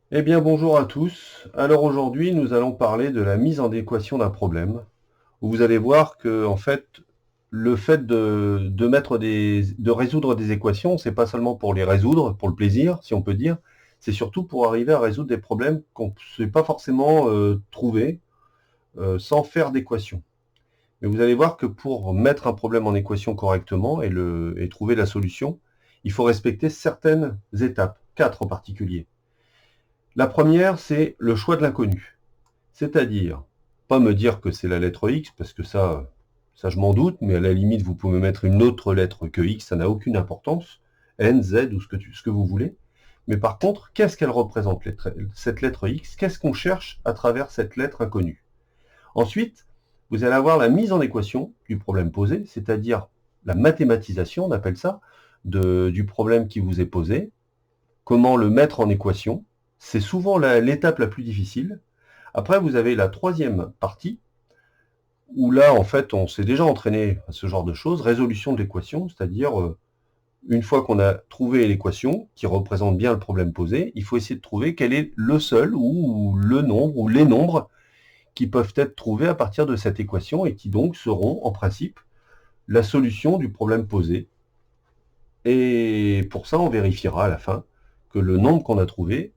Eh bien, bonjour à tous. Alors aujourd'hui, nous allons parler de la mise en équation d'un problème, où vous allez voir que, en fait, le fait de résoudre des équations, c'est pas seulement pour les résoudre, pour le plaisir, si on peut dire, c'est surtout pour arriver à résoudre des problèmes qu'on ne sait pas forcément trouver sans faire d'équation. Mais vous allez voir que pour mettre un problème en équation correctement et trouver la solution, il faut respecter certaines étapes, quatre en particulier. La première, c'est le choix de l'inconnu. C'est-à-dire, pas me dire que c'est la lettre X, parce que ça je m'en doute, mais à la limite, vous pouvez mettre une autre lettre que X, ça n'a aucune importance, N, Z ou ce que vous voulez. Mais par contre, qu'est-ce qu'elle représente, cette lettre X? Qu'est-ce qu'on cherche à travers cette lettre inconnue? Ensuite, vous allez avoir la mise en équation du problème posé, c'est-à-dire la mathématisation, on appelle ça, du problème qui vous est posé, comment le mettre en équation. C'est souvent l'étape la plus difficile. Après, vous avez la troisième partie, où là, en fait, on s'est déjà entraîné à ce genre de choses, résolution de l'équation, c'est-à-dire, une fois qu'on a trouvé l'équation, qui représente bien le problème posé, il faut essayer de trouver quel est le seul ou le nombre ou les nombres qui peuvent être trouvés à partir de cette équation et qui donc seront, en principe, la solution du problème posé. Et pour ça, on vérifiera à la fin que le nombre qu'on a trouvé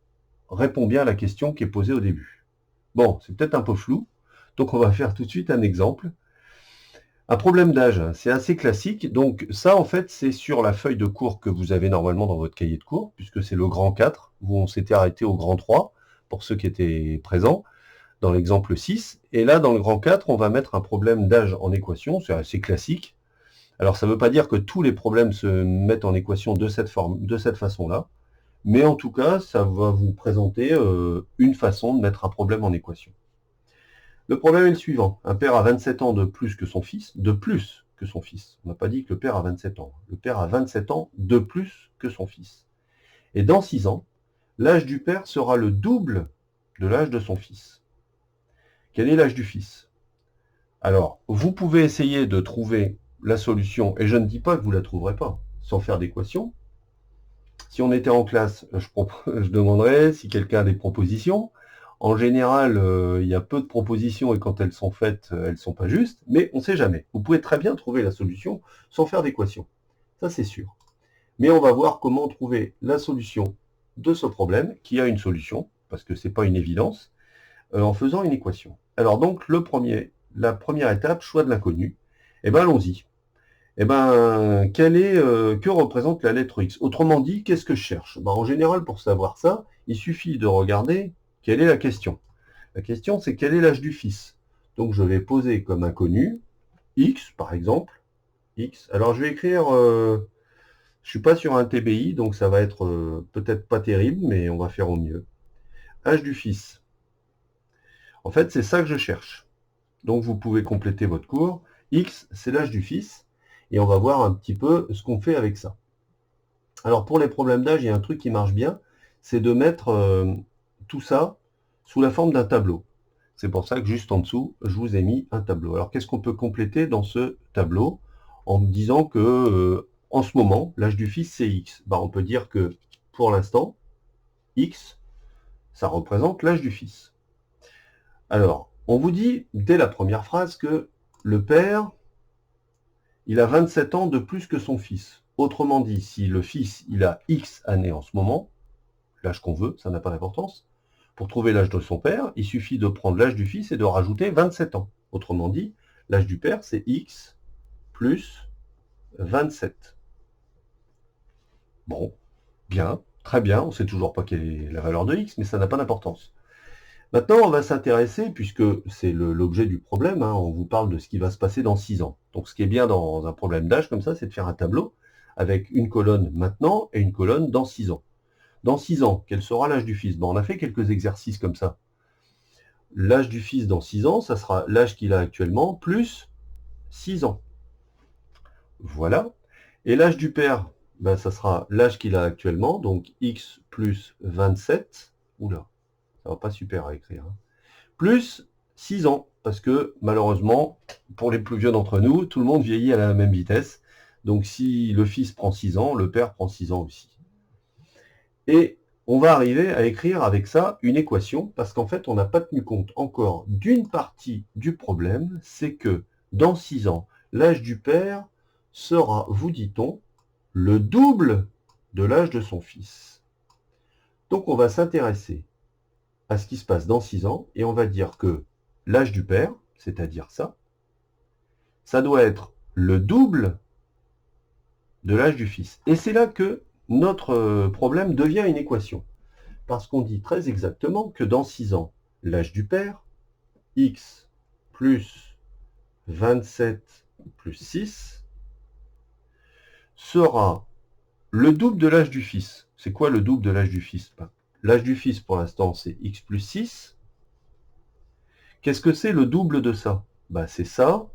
répond bien à la question qui est posée au début. Bon, c'est peut-être un peu flou, donc on va faire tout de suite un exemple. Un problème d'âge, c'est assez classique. Donc ça, en fait, c'est sur la feuille de cours que vous avez normalement dans votre cahier de cours, puisque c'est le grand 4, où on s'était arrêté au grand 3, pour ceux qui étaient présents, dans l'exemple 6. Et là, dans le grand 4, on va mettre un problème d'âge en équation, c'est assez classique. Alors ça ne veut pas dire que tous les problèmes se mettent en équation de cette façon-là, mais en tout cas, ça va vous présenter une façon de mettre un problème en équation. Le problème est le suivant. Un père a 27 ans de plus que son fils, On n'a pas dit que le père a 27 ans. Le père a 27 ans de plus que son fils. Et dans 6 ans, l'âge du père sera le double de l'âge de son fils. Quel est l'âge du fils? Alors, vous pouvez essayer de trouver la solution, et je ne dis pas que vous ne la trouverez pas, sans faire d'équation. Si on était en classe, je demanderais si quelqu'un a des propositions. En général, il y a peu de propositions et quand elles sont faites, elles ne sont pas justes, mais on ne sait jamais. Vous pouvez très bien trouver la solution sans faire d'équation. Ça, c'est sûr. Mais on va voir comment trouver la solution de ce problème, qui a une solution, parce que ce n'est pas une évidence, en faisant une équation. Alors donc, la première étape, choix de l'inconnu. Eh bien, allons-y. Eh ben, que représente la lettre X? Autrement dit, qu'est-ce que je cherche? Ben, en général, pour savoir ça, il suffit de regarder quelle est la question. La question, c'est quel est l'âge du fils? Donc, je vais poser comme inconnu X, par exemple. X. Alors, je vais écrire, je suis pas sur un TBI, donc ça va être peut-être pas terrible, mais on va faire au mieux. Âge du fils. En fait, c'est ça que je cherche. Donc, vous pouvez compléter votre cours. X, c'est l'âge du fils. Et on va voir un petit peu ce qu'on fait avec ça. Alors pour les problèmes d'âge, il y a un truc qui marche bien, c'est de mettre tout ça sous la forme d'un tableau. C'est pour ça que juste en dessous, je vous ai mis un tableau. Alors qu'est-ce qu'on peut compléter dans ce tableau en me disant que en ce moment, l'âge du fils c'est X? On peut dire que pour l'instant, X, ça représente l'âge du fils. Alors, on vous dit dès la première phrase que le père, il a 27 ans de plus que son fils. Autrement dit, si le fils, il a X années en ce moment, l'âge qu'on veut, ça n'a pas d'importance. Pour trouver l'âge de son père, il suffit de prendre l'âge du fils et de rajouter 27 ans. Autrement dit, l'âge du père, c'est X plus 27. Bon, bien, très bien, on ne sait toujours pas quelle est la valeur de X, mais ça n'a pas d'importance. Maintenant, on va s'intéresser, puisque c'est l'objet du problème, on vous parle de ce qui va se passer dans 6 ans. Donc ce qui est bien dans un problème d'âge comme ça, c'est de faire un tableau avec une colonne maintenant et une colonne dans 6 ans. Dans 6 ans, quel sera l'âge du fils? On a fait quelques exercices comme ça. L'âge du fils dans 6 ans, ça sera l'âge qu'il a actuellement, plus 6 ans. Voilà. Et l'âge du père, ça sera l'âge qu'il a actuellement, donc x plus 27. Oula, ça va pas super à écrire. Plus 6 ans, parce que malheureusement, pour les plus vieux d'entre nous, tout le monde vieillit à la même vitesse. Donc si le fils prend 6 ans, le père prend 6 ans aussi. Et on va arriver à écrire avec ça une équation, parce qu'en fait, on n'a pas tenu compte encore d'une partie du problème, c'est que dans 6 ans, l'âge du père sera, vous dit-on, le double de l'âge de son fils. Donc on va s'intéresser à ce qui se passe dans 6 ans, et on va dire que l'âge du père, c'est-à-dire ça doit être le double de l'âge du fils. Et c'est là que notre problème devient une équation. Parce qu'on dit très exactement que dans 6 ans, l'âge du père, x plus 27 plus 6, sera le double de l'âge du fils. C'est quoi le double de l'âge du fils? L'âge du fils, pour l'instant, c'est x plus 6. Qu'est-ce que c'est le double de ça? C'est ça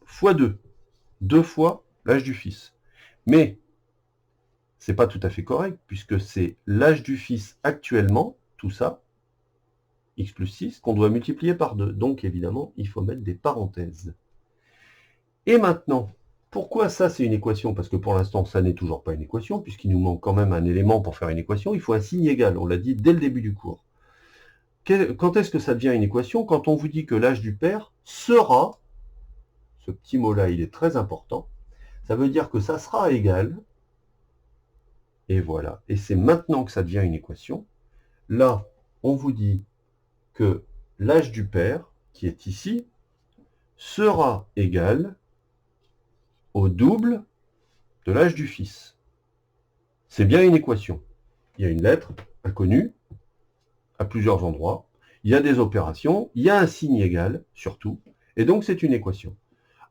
fois 2. 2 fois l'âge du fils. Mais c'est pas tout à fait correct, puisque c'est l'âge du fils actuellement, tout ça, x plus 6, qu'on doit multiplier par 2. Donc, évidemment, il faut mettre des parenthèses. Et maintenant, pourquoi ça, c'est une équation? Parce que pour l'instant, ça n'est toujours pas une équation, puisqu'il nous manque quand même un élément pour faire une équation. Il faut un signe égal, on l'a dit dès le début du cours. Quand est-ce que ça devient une équation? Quand on vous dit que l'âge du père sera, ce petit mot-là, il est très important, ça veut dire que ça sera égal, et voilà. Et c'est maintenant que ça devient une équation. Là, on vous dit que l'âge du père, qui est ici, sera égal au double de l'âge du fils. C'est bien une équation. Il y a une lettre inconnue à plusieurs endroits, il y a des opérations, il y a un signe égal, surtout, et donc c'est une équation.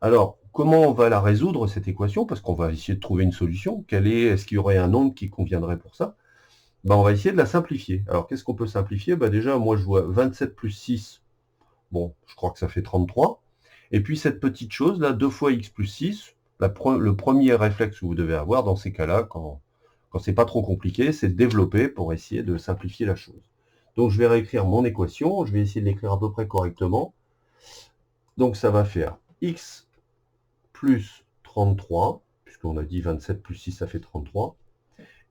Alors, comment on va la résoudre, cette équation? Parce qu'on va essayer de trouver une solution. Est-ce qu'il y aurait un nombre qui conviendrait pour ça? On va essayer de la simplifier. Alors, qu'est-ce qu'on peut simplifier? Déjà, moi, je vois 27 plus 6. Bon, je crois que ça fait 33. Et puis, cette petite chose, là, 2 fois x plus 6, le premier réflexe que vous devez avoir dans ces cas-là, quand c'est pas trop compliqué, c'est de développer pour essayer de simplifier la chose. Donc, je vais réécrire mon équation. Je vais essayer de l'écrire à peu près correctement. Donc, ça va faire x plus 33, puisqu'on a dit 27 plus 6, ça fait 33,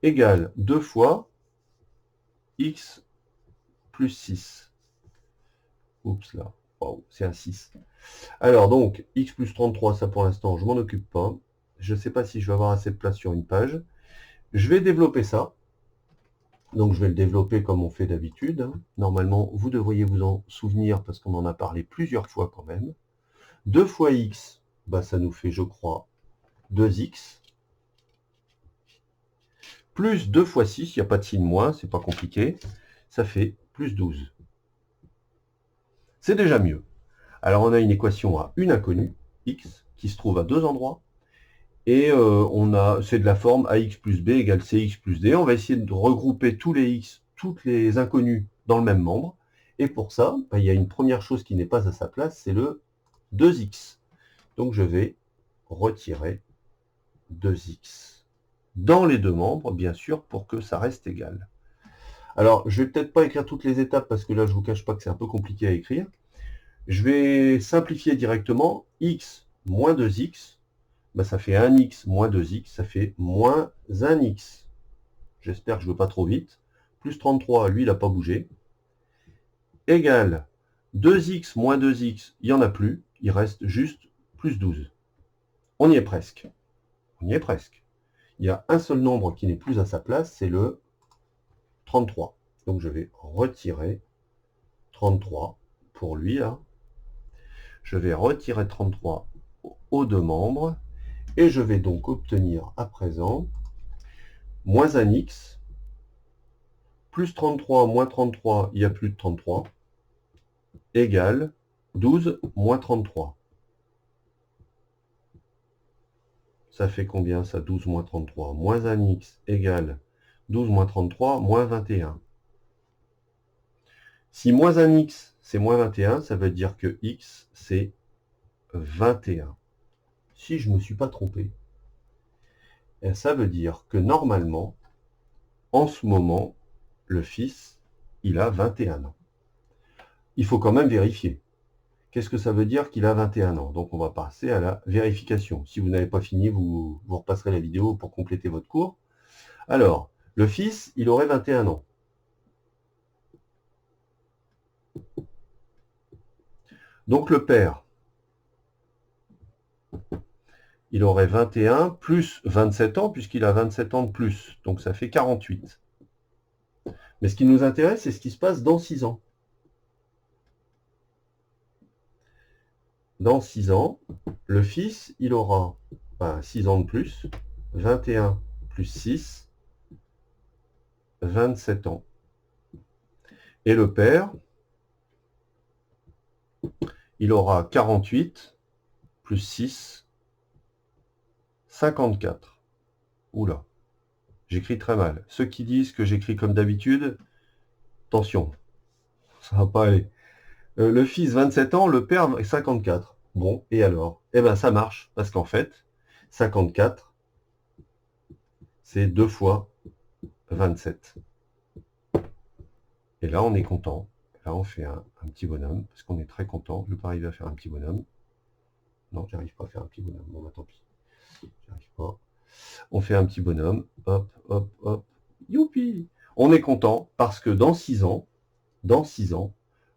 égale 2 fois x plus 6. Oups là, wow, c'est un 6. Alors donc, x plus 33, ça pour l'instant, je m'en occupe pas. Je ne sais pas si je vais avoir assez de place sur une page. Je vais développer ça. Donc je vais le développer comme on fait d'habitude. Normalement, vous devriez vous en souvenir parce qu'on en a parlé plusieurs fois quand même. 2 fois x, ça nous fait, je crois, 2x. Plus 2 fois 6, il n'y a pas de signe moins, c'est pas compliqué. Ça fait plus 12. C'est déjà mieux. Alors on a une équation à une inconnue, x, qui se trouve à deux endroits. Et c'est de la forme ax plus b égale cx plus d. On va essayer de regrouper tous les x, toutes les inconnues dans le même membre. Et pour ça, il y a une première chose qui n'est pas à sa place, c'est le 2x. Donc je vais retirer 2x dans les deux membres, bien sûr, pour que ça reste égal. Alors, je ne vais peut-être pas écrire toutes les étapes, parce que là, je ne vous cache pas que c'est un peu compliqué à écrire. Je vais simplifier directement. X moins 2x, ça fait 1x moins 2x, ça fait moins 1x. J'espère que je ne veux pas trop vite. Plus 33, lui, il n'a pas bougé. Égale 2x moins 2x, il n'y en a plus. Il reste juste plus 12. On y est presque. On y est presque. Il y a un seul nombre qui n'est plus à sa place, c'est le 33. Donc je vais retirer 33 pour lui, là. Je vais retirer 33 aux deux membres. Et je vais donc obtenir à présent moins 1x, plus 33 moins 33, il y a plus de 33, égale 12 moins 33. Ça fait combien ça, 12 moins 33? Moins 1x égale 12 moins 33, moins 21. Si moins 1x, c'est moins 21, ça veut dire que x, c'est 21. Si je ne me suis pas trompé, ça veut dire que normalement, en ce moment, le fils, il a 21 ans. Il faut quand même vérifier. Qu'est-ce que ça veut dire qu'il a 21 ans? Donc on va passer à la vérification. Si vous n'avez pas fini, vous repasserez la vidéo pour compléter votre cours. Alors, Le fils, il aurait 21 ans. Donc le père, il aurait 21 plus 27 ans, puisqu'il a 27 ans de plus. Donc ça fait 48. Mais ce qui nous intéresse, c'est ce qui se passe dans 6 ans. Dans 6 ans, le fils, il aura 6 ans de plus, 21 plus 6, 27 ans. Et le père, il aura 48 plus 6, 54. Oula, j'écris très mal. Ceux qui disent que j'écris comme d'habitude, attention, ça va pas aller. Le fils 27 ans, le père 54. Bon, et alors? Eh bien, ça marche, parce qu'en fait, 54, c'est 2 fois 27. Et là, on est content. Là, on fait un petit bonhomme, parce qu'on est très content. Je ne vais pas arriver à faire un petit bonhomme. Non, j'arrive pas à faire un petit bonhomme. Bon, bah tant pis. J'arrive pas. On fait un petit bonhomme. Hop, hop, hop. Youpi! On est content, parce que dans 6 ans,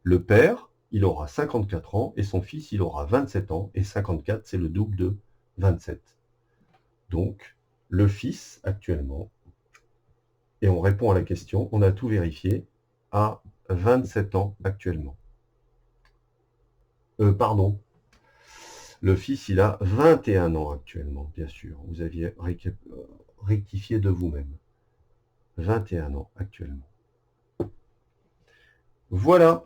le père, il aura 54 ans, et son fils, il aura 27 ans, et 54, c'est le double de 27. Donc, le fils, actuellement, et on répond à la question, on a tout vérifié, a 27 ans actuellement. Pardon, le fils, il a 21 ans actuellement, bien sûr. Vous aviez rectifié de vous-même. 21 ans actuellement. Voilà.